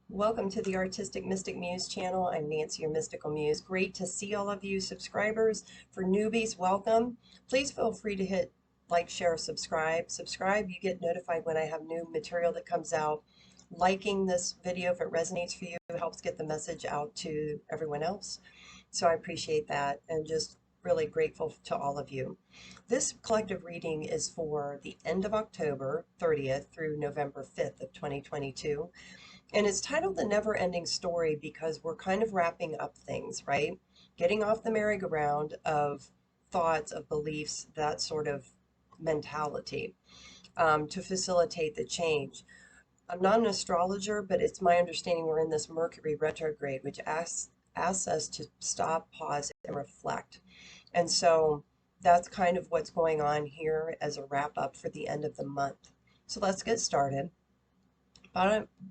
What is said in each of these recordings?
Welcome to the Artistic Mystic Muse channel. I'm Nancy, your mystical muse. Great to see all of you subscribers. For newbies, welcome. Please feel free to hit like, share, subscribe. Subscribe, you get notified when I have new material that comes out. Liking this video, if it resonates for you, helps get the message out to everyone else. So I appreciate that and just really grateful to all of you. This collective reading is for the end of October 30th through November 5th of 2022. And it's titled The Never Ending Story because we're kind of wrapping up things, right? Getting off the merry-go-round of thoughts, of beliefs, that sort of mentality to facilitate the change. I'm not an astrologer, but it's my understanding we're in this Mercury retrograde, which asks us to stop, pause, and reflect. And so that's kind of what's going on here as a wrap up for the end of the month. So let's get started.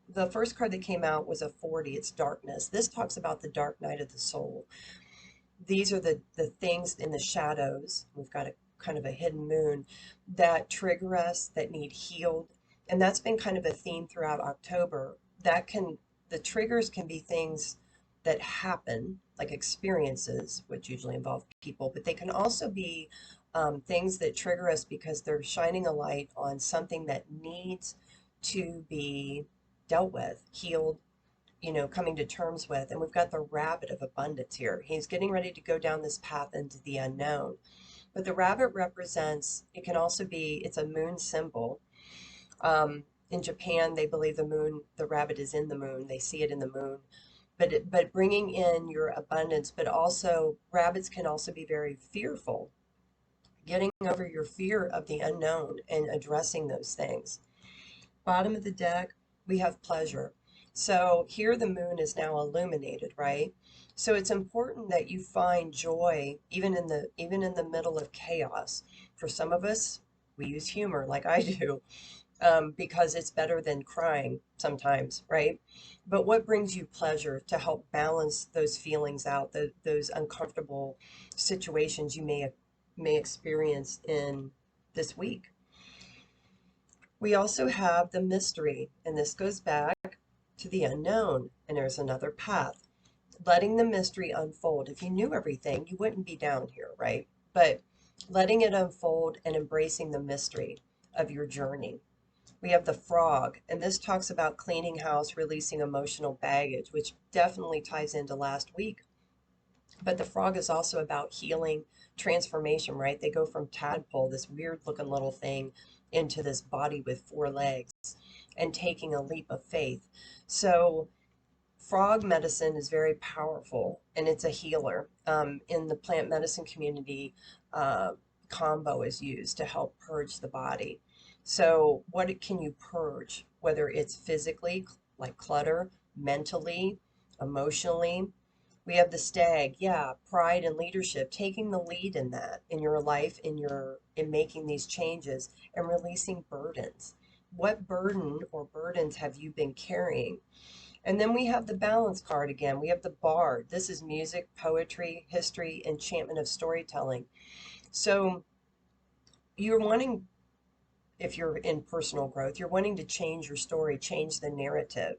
The first card that came out was a 40. It's darkness. This talks about the dark night of the soul. These are the things in the shadows. We've got a kind of a hidden moon that trigger us, that need healed. And that's been kind of a theme throughout October. The triggers can be things that happen, like experiences, which usually involve people, but they can also be things that trigger us because they're shining a light on something that needs to be dealt with, healed, coming to terms with. And we've got the rabbit of abundance here. He's getting ready to go down this path into the unknown. But the rabbit represents, it can also be, it's a moon symbol. In Japan, they believe the rabbit is in the moon. They see it in the moon. But bringing in your abundance, but also rabbits can also be very fearful. Getting over your fear of the unknown and addressing those things. Bottom of the deck, we have pleasure. So here the moon is now illuminated, right? So it's important that you find joy even in the middle of chaos. For some of us, we use humor like I do because it's better than crying sometimes, right? But what brings you pleasure to help balance those feelings out, those uncomfortable situations you may experience in this week? We also have the mystery, and this goes back to the unknown, and there's another path. Letting the mystery unfold. If you knew everything, you wouldn't be down here, right? But letting it unfold and embracing the mystery of your journey. We have the frog, and this talks about cleaning house, releasing emotional baggage, which definitely ties into last week. But the frog is also about healing, transformation, right? They go from tadpole, this weird looking little thing, into this body with 4 legs and taking a leap of faith. So frog medicine is very powerful and it's a healer. In the plant medicine community, combo is used to help purge the body. So what can you purge? Whether it's physically, like clutter, mentally, emotionally. We have the stag, yeah, pride and leadership, taking the lead in that, in your life, in making these changes and releasing burdens. What burden or burdens have you been carrying? And then we have the balance card again. We have the bard. This is music, poetry, history, enchantment of storytelling. So you're wanting, if you're in personal growth, you're wanting to change your story, change the narrative.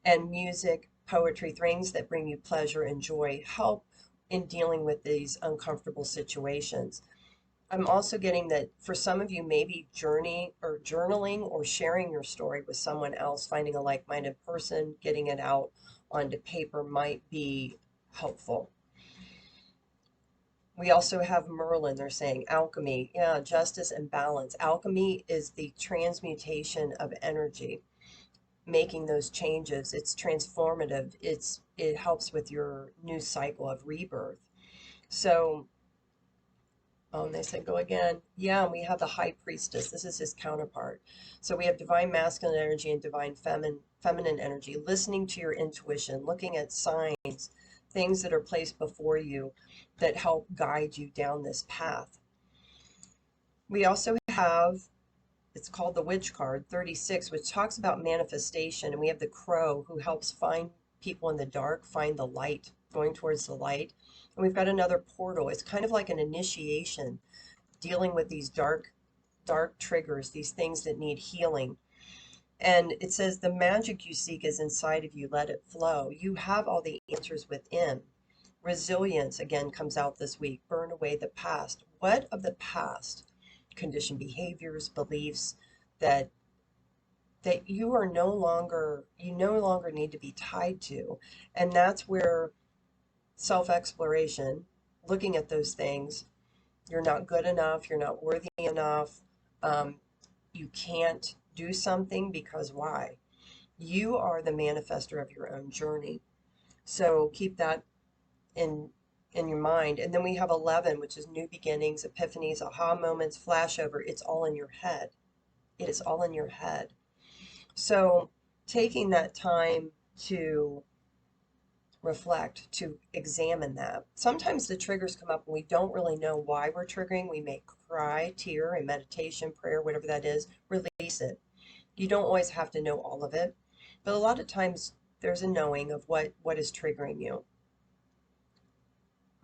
And music, poetry, things that bring you pleasure and joy help in dealing with these uncomfortable situations. I'm also getting that for some of you, maybe journaling or sharing your story with someone else, finding a like-minded person, getting it out onto paper might be helpful. We also have Merlin, they're saying alchemy, yeah, justice and balance. Alchemy is the transmutation of energy, making those changes. It's transformative. It helps with your new cycle of rebirth. So, oh, and they said go again. Yeah, and we have the high priestess. This is his counterpart. So we have divine masculine energy and divine feminine energy, listening to your intuition, looking at signs, things that are placed before you that help guide you down this path. We also have, it's called the witch card 36, which talks about manifestation. And we have the crow who helps find people in the dark, find the light, going towards the light. And we've got another portal. It's kind of like an initiation, dealing with these dark triggers, these things that need healing. And it says, the magic you seek is inside of you. Let it flow. You have all the answers within. Resilience, again, comes out this week. Burn away the past. What of the past? Conditioned behaviors, beliefs that you no longer need to be tied to. And that's where self-exploration, looking at those things, you're not good enough, you're not worthy enough, you can't do something because why? You are the manifester of your own journey. So keep that in your mind. And then we have 11, which is new beginnings, epiphanies, aha moments, flashover. It's all in your head. It is all in your head. So taking that time to reflect, to examine that. Sometimes the triggers come up and we don't really know why we're triggering. We may cry, tear in meditation, prayer, whatever that is, release it. You don't always have to know all of it, but a lot of times there's a knowing of what is triggering you.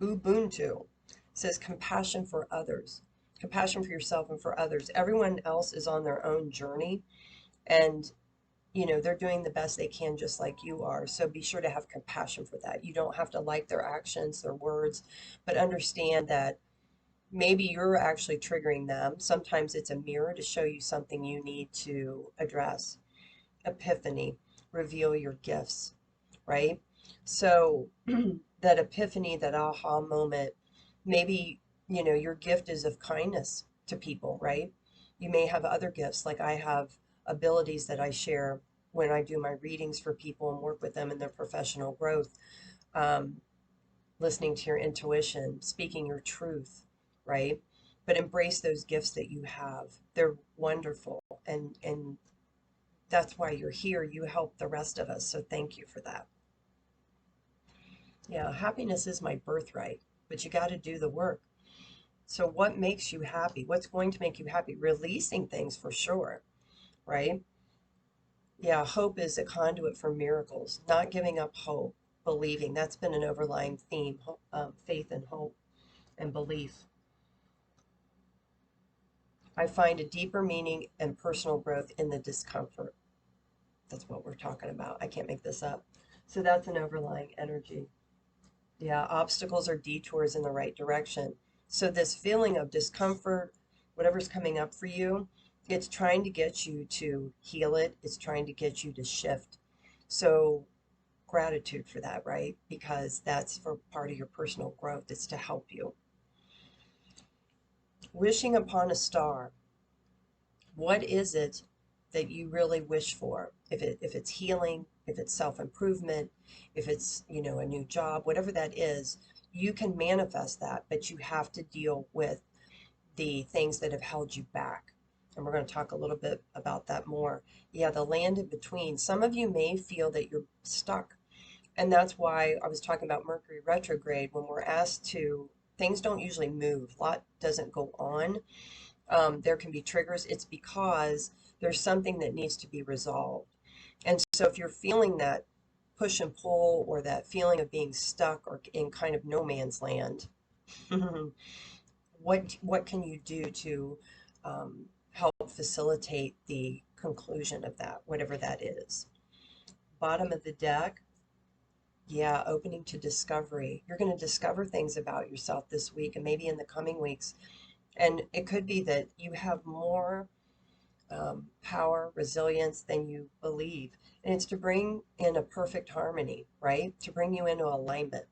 Ubuntu says compassion for others, compassion for yourself and for others. Everyone else is on their own journey, and they're doing the best they can just like you are. So be sure to have compassion for that. You don't have to like their actions, their words, but understand that maybe you're actually triggering them. Sometimes it's a mirror to show you something you need to address. Epiphany, reveal your gifts, right? So that epiphany, that aha moment, maybe, your gift is of kindness to people, right? You may have other gifts, like I have abilities that I share when I do my readings for people and work with them in their professional growth. Listening to your intuition, speaking your truth, right? But embrace those gifts that you have. They're wonderful. And that's why you're here. You help the rest of us. So thank you for that. Yeah, happiness is my birthright, but you got to do the work. So what makes you happy? What's going to make you happy? Releasing things for sure, right? Yeah, hope is a conduit for miracles, not giving up hope, believing. That's been an overlying theme, faith and hope and belief. I find a deeper meaning and personal growth in the discomfort. That's what we're talking about. I can't make this up. So that's an overlying energy. Yeah, obstacles are detours in the right direction. So this feeling of discomfort, whatever's coming up for you, it's trying to get you to heal it. It's trying to get you to shift. So gratitude for that, right? Because that's for part of your personal growth. It's to help you. Wishing upon a star. What is it that you really wish for? If it's healing, if it's self-improvement, if it's, a new job, whatever that is, you can manifest that, but you have to deal with the things that have held you back. And we're going to talk a little bit about that more. Yeah, the land in between. Some of you may feel that you're stuck. And that's why I was talking about Mercury retrograde. When we're asked to, things don't usually move. A lot doesn't go on. There can be triggers. It's because there's something that needs to be resolved. And so if you're feeling that push and pull, or that feeling of being stuck or in kind of no man's land, what can you do to help facilitate the conclusion of that, whatever that is? Bottom of the deck. Yeah, opening to discovery. You're going to discover things about yourself this week and maybe in the coming weeks. And it could be that you have more power, resilience than you believe. And it's to bring in a perfect harmony, right? To bring you into alignment.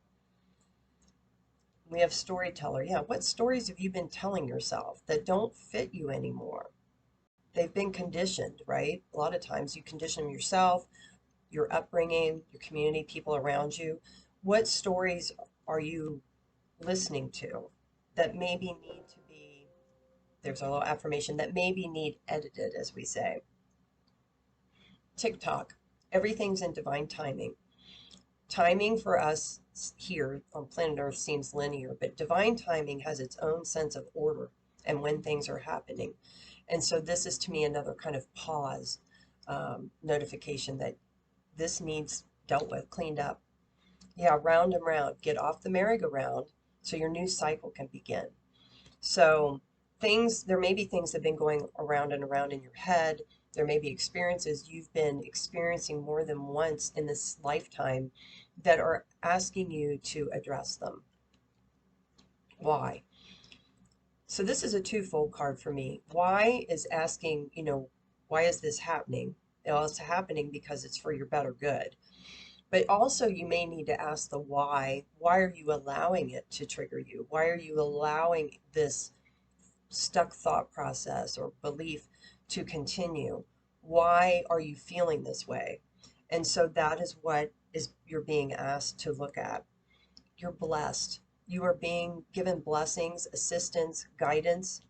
We have storyteller. Yeah, what stories have you been telling yourself that don't fit you anymore? They've been conditioned, right? A lot of times you condition yourself, your upbringing, your community, people around you. What stories are you listening to that maybe need to be, there's a little affirmation, that maybe need edited, as we say. TikTok, everything's in divine timing. Timing for us here on planet Earth seems linear, but divine timing has its own sense of order and when things are happening. And so this is to me another kind of pause notification that this needs dealt with, cleaned up. Yeah, round and round. Get off the merry-go-round so your new cycle can begin. So there may be things that have been going around and around in your head, There may be experiences you've been experiencing more than once in this lifetime that are asking you to address them. Why? So this is a twofold card for me. Why is asking, why is this happening? Well, it's happening because it's for your better good. But also you may need to ask the why. Why are you allowing it to trigger you? Why are you allowing this stuck thought process or belief to continue? Why are you feeling this way? And so that is what is you're being asked to look at. You're blessed. You are being given blessings, assistance, guidance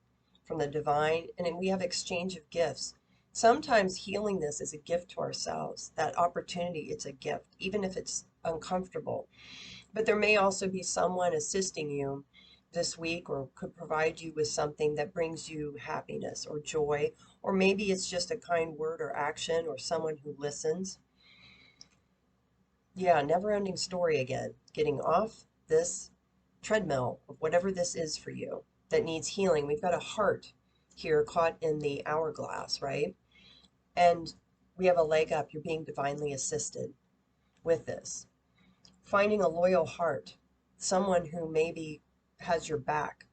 from the divine, and then we have exchange of gifts. Sometimes healing this is a gift to ourselves. That opportunity, it's a gift, even if it's uncomfortable. But there may also be someone assisting you this week or could provide you with something that brings you happiness or joy, or maybe it's just a kind word or action or someone who listens. Yeah, never ending story again. Getting off this treadmill of whatever this is for you that needs healing. We've got a heart here caught in the hourglass, right? And we have a leg up. You're being divinely assisted with this. Finding a loyal heart, someone who maybe has your back,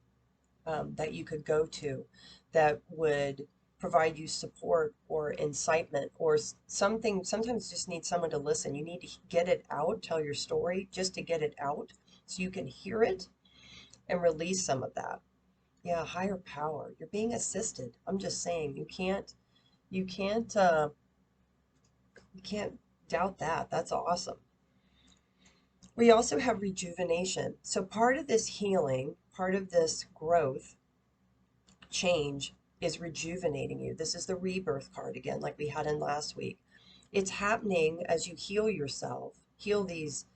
that you could go to, that would provide you support or incitement or something. Sometimes you just need someone to listen. You need to get it out, tell your story just to get it out so you can hear it and release some of that. Yeah, higher power. You're being assisted. I'm just saying, you can't, uh, you can't doubt that. That's awesome. We also have rejuvenation. So part of this healing, part of this growth, change is rejuvenating you. This is the rebirth card again, like we had in last week. It's happening as you heal yourself, heal these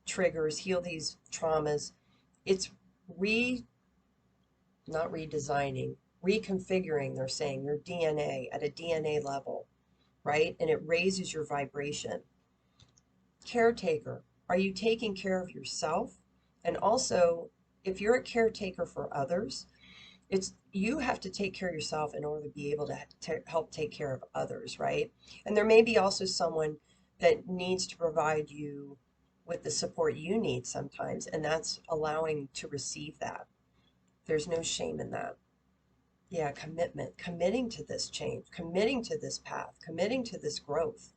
triggers, heal these traumas. It's not redesigning, reconfiguring, they're saying, your DNA at a DNA level, right? And it raises your vibration. Caretaker, are you taking care of yourself? And also, if you're a caretaker for others, it's you have to take care of yourself in order to be able to help take care of others, right? And there may be also someone that needs to provide you with the support you need sometimes, and that's allowing to receive that. There's no shame in that. Yeah, commitment, committing to this change, committing to this path, committing to this growth.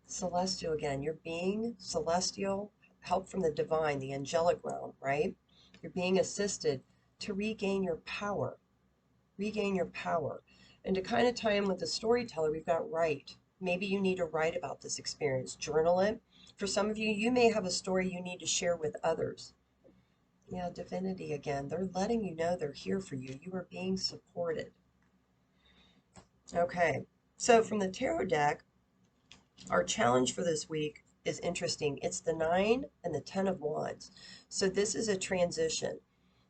Celestial again, you're being celestial, help from the divine, the angelic realm, right? You're being assisted to regain your power, regain your power. And to kind of tie in with the storyteller, we've got write. Maybe you need to write about this experience, journal it. For some of you, you may have a story you need to share with others. Yeah, divinity again. They're letting you know they're here for you. You are being supported. Okay, so from the tarot deck, our challenge for this week is interesting. It's the 9 and the 10 of Wands. So this is a transition.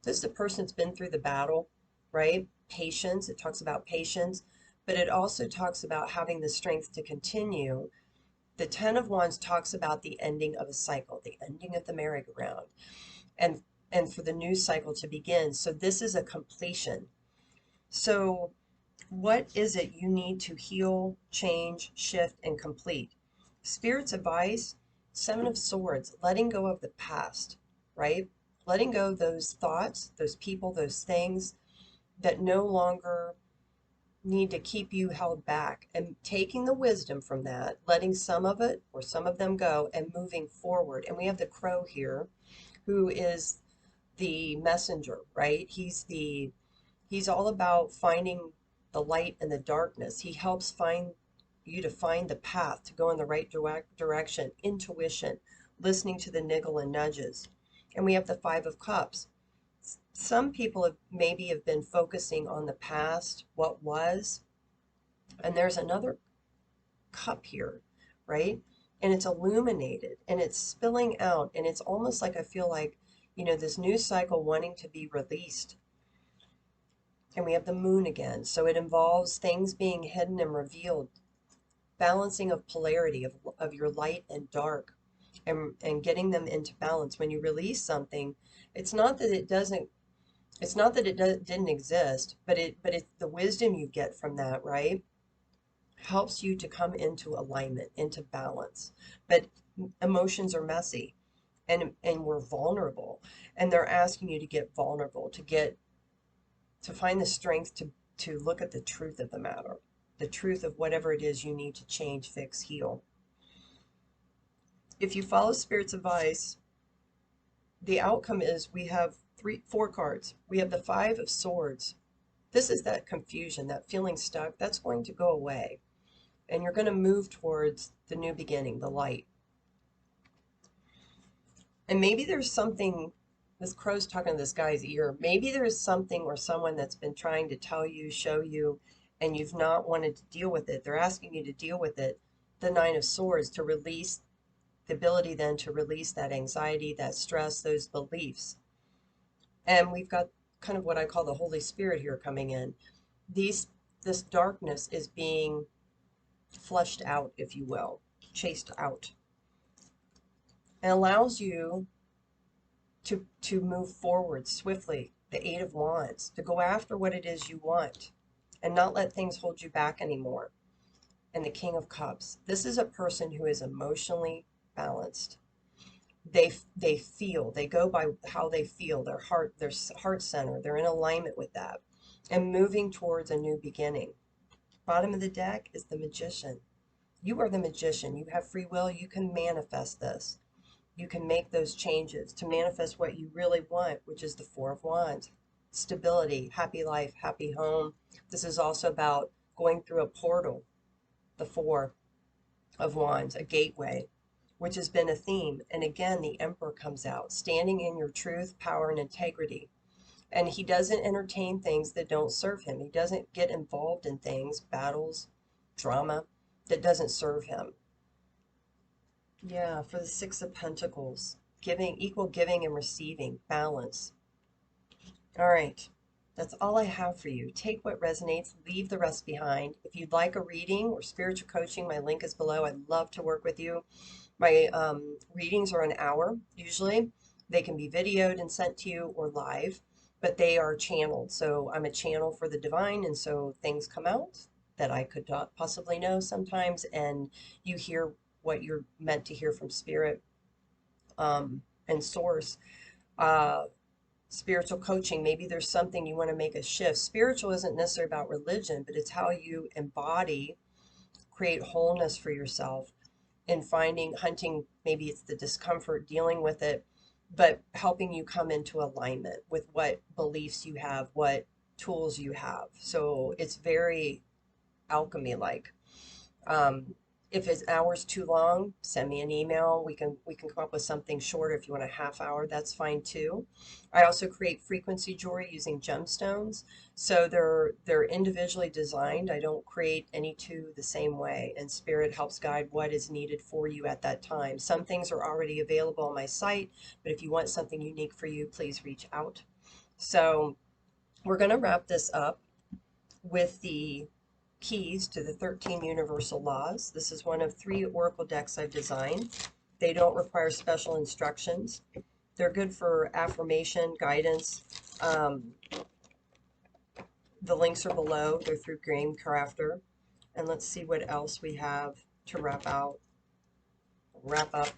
This is a person that's been through the battle, right? Patience. It talks about patience, but it also talks about having the strength to continue. The 10 of Wands talks about the ending of a cycle, the ending of the merry-go-round, and for the new cycle to begin. So this is a completion. So what is it you need to heal, change, shift, and complete? Spirit's advice, 7 of Swords, letting go of the past, right? Letting go of those thoughts, those people, those things that no longer need to keep you held back, and taking the wisdom from that, letting some of it or some of them go and moving forward. And we have the crow here who is the messenger, right? He's all about finding the light in the darkness. He helps find you to find the path to go in the right direction, intuition, listening to the niggle and nudges. And we have the 5 of Cups. Some people maybe have been focusing on the past, what was, and there's another cup here, right? And it's illuminated and it's spilling out, and it's almost like I feel like, this new cycle wanting to be released. And we have the moon again. So it involves things being hidden and revealed, balancing of polarity of your light and dark, and getting them into balance. When you release something, it's not that it doesn't, it's not that it didn't exist, but it's the wisdom you get from that, right? helps you to come into alignment, into balance. But emotions are messy, and we're vulnerable, and they're asking you to get vulnerable, to find the strength to look at the truth of the matter, the truth of whatever it is you need to change, fix, heal. If you follow Spirit's advice, the outcome is we have four cards. We have the Five of Swords. This is that confusion, that feeling stuck. That's going to go away. And you're going to move towards the new beginning, the light. And maybe there's something, this crow's talking to this guy's ear. Maybe there's something or someone that's been trying to tell you, show you, and you've not wanted to deal with it. They're asking you to deal with it. The Nine of Swords, to release the ability then to release that anxiety, that stress, those beliefs. And we've got kind of what I call the Holy Spirit here coming in. This darkness is being flushed out, if you will, chased out. And allows you to move forward swiftly. The Eight of Wands, to go after what it is you want and not let things hold you back anymore. And the King of Cups. This is a person who is emotionally balanced. They feel, they go by how they feel, their heart center, they're in alignment with that and moving towards a new beginning. Bottom of the deck is the Magician. You are the magician. You have free will. You can manifest this. You can make those changes to manifest what you really want, which is the Four of Wands. Stability, happy life, happy home. This is also about going through a portal, the Four of Wands, a gateway, which has been a theme. And again, the Emperor comes out, standing in your truth, power, and integrity. And he doesn't entertain things that don't serve him. He doesn't get involved in things, battles, drama, that doesn't serve him. Yeah, for the Six of Pentacles, giving, equal giving and receiving, balance. All right, that's all I have for you. Take what resonates, leave the rest behind. If you'd like a reading or spiritual coaching, my link is below. I'd love to work with you. My readings are an hour, usually. They can be videoed and sent to you or live, but they are channeled. So I'm a channel for the divine, and so things come out that I could not possibly know sometimes, and you hear what you're meant to hear from Spirit and Source. Spiritual coaching, maybe there's something you want to make a shift. Spiritual isn't necessarily about religion, but it's how you embody, create wholeness for yourself in hunting, maybe it's the discomfort, dealing with it, but helping you come into alignment with what beliefs you have, what tools you have. So it's very alchemy-like. If an hour's too long, send me an email. We can come up with something shorter. If you want a half hour, that's fine too. I also create frequency jewelry using gemstones. So they're individually designed. I don't create any two the same way, and Spirit helps guide what is needed for you at that time. Some things are already available on my site, but if you want something unique for you, please reach out. So we're going to wrap this up with the keys to the 13 universal laws. This is one of 3 oracle decks I've designed. They don't require special instructions. They're good for affirmation, guidance. The links are below. They're through Game Crafter. And let's see what else we have to wrap up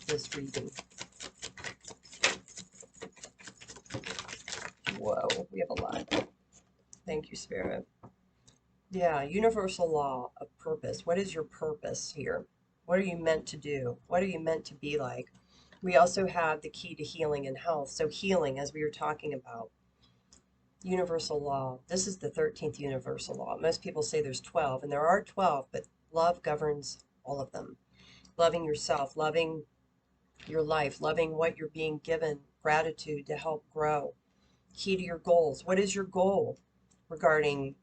this reading. Whoa, we have a lot. Thank you, Spirit. Yeah, universal law of purpose. What is your purpose here? What are you meant to do? What are you meant to be like? We also have the key to healing and health. So healing, as we were talking about, universal law. This is the 13th universal law. Most people say there's 12, and there are 12, but love governs all of them. Loving yourself, loving your life, loving what you're being given, gratitude to help grow. Key to your goals. What is your goal regarding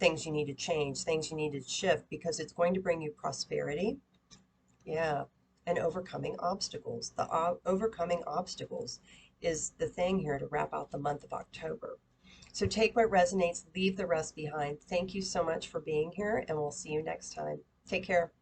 things you need to change, things you need to shift, because it's going to bring you prosperity. Yeah, and overcoming obstacles. The overcoming obstacles is the thing here to wrap out the month of October. So take what resonates, leave the rest behind. Thank you so much for being here, and we'll see you next time. Take care.